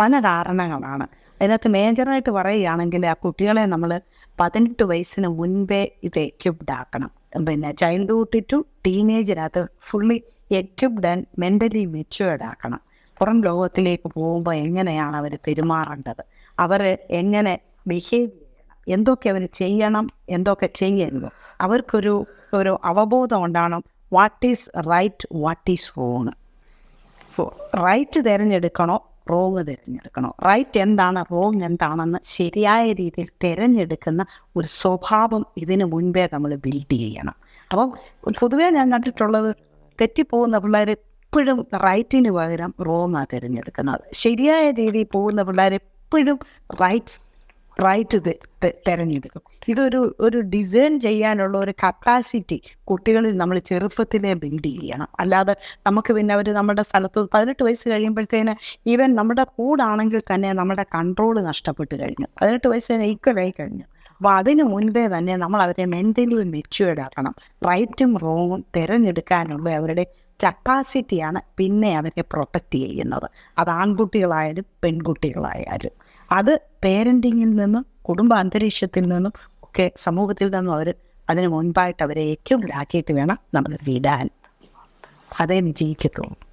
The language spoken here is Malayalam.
പല കാരണങ്ങളാണ്. അതിനകത്ത് മേജറായിട്ട് പറയുകയാണെങ്കിൽ ആ കുട്ടികളെ നമ്മൾ 18 വയസ്സിന് മുൻപേ ഇത് എക്യുപ്ഡ് ആക്കണം. പിന്നെ ചൈൽഡ്ഹുഡ് ടു ടീനേജിനകത്ത് fully equipped and mentally matured ആക്കണം. പുറം ലോകത്തിലേക്ക് പോകുമ്പോൾ എങ്ങനെയാണ് അവർ പെരുമാറേണ്ടത്, അവർ എങ്ങനെ ബിഹേവ് ചെയ്യണം, എന്തൊക്കെ അവർ ചെയ്യണം, എന്തൊക്കെ ചെയ്യരുത്, അവർക്കൊരു അവബോധം ഉണ്ടാകണം. What is right, what is wrong. Right തിരഞ്ഞെടുക്കണോ, റോങ് തിരഞ്ഞെടുക്കണോ, റൈറ്റ് എന്താണ്, റോങ് എന്താണെന്ന് ശരിയായ രീതിയിൽ തിരഞ്ഞെടുക്കുന്ന ഒരു സ്വഭാവം ഇതിനു മുൻപേ നമ്മൾ ബിൽഡ് ചെയ്യണം. അപ്പം പൊതുവേ ഞാൻ കണ്ടിട്ടുള്ളത്, തെറ്റിപ്പോകുന്ന പിള്ളേർ എപ്പോഴും റൈറ്റിന് പകരം റോങ്ങാണ് തിരഞ്ഞെടുക്കുന്നത്. ശരിയായ രീതിയിൽ പോകുന്ന പിള്ളേർ എപ്പോഴും റൈറ്റ് തിരഞ്ഞെടുക്കും. ഇതൊരു ഡിസൈൻ ചെയ്യാനുള്ള ഒരു കപ്പാസിറ്റി കുട്ടികളിൽ നമ്മൾ ചെറുപ്പത്തിലേ ബിൽഡ് ചെയ്യണം. അല്ലാതെ നമുക്ക് പിന്നെ അവർ നമ്മുടെ സ്ഥലത്ത് 18 വയസ്സ് കഴിയുമ്പോഴത്തേന് ഈവൻ നമ്മുടെ കൂടാണെങ്കിൽ തന്നെ നമ്മുടെ കൺട്രോൾ നഷ്ടപ്പെട്ട് കഴിഞ്ഞു. 18 വയസ്സിന് ഈക്വലായി കഴിഞ്ഞു. അപ്പോൾ അതിന് മുൻപേ തന്നെ നമ്മൾ അവരെ മെൻ്റലി മെച്യൂർഡ് ആക്കണം. റൈറ്റും റോങ്ങും തിരഞ്ഞെടുക്കാനുള്ള അവരുടെ കപ്പാസിറ്റിയാണ് പിന്നെ അവരെ പ്രൊട്ടക്റ്റ് ചെയ്യുന്നത്. അത് ആൺകുട്ടികളായാലും പെൺകുട്ടികളായാലും. അത് പേരൻറ്റിങ്ങിൽ നിന്നും കുടുംബ അന്തരീക്ഷത്തിൽ നിന്നും ഒക്കെ സമൂഹത്തിൽ നിന്നും അവർ അതിന് മുൻപായിട്ട് അവരെ എക്യുപ്ഡ് ആക്കിയിട്ട് വേണം നമ്മൾ വിടാൻ. അതേ വിജയിക്കത്തുള്ളൂ.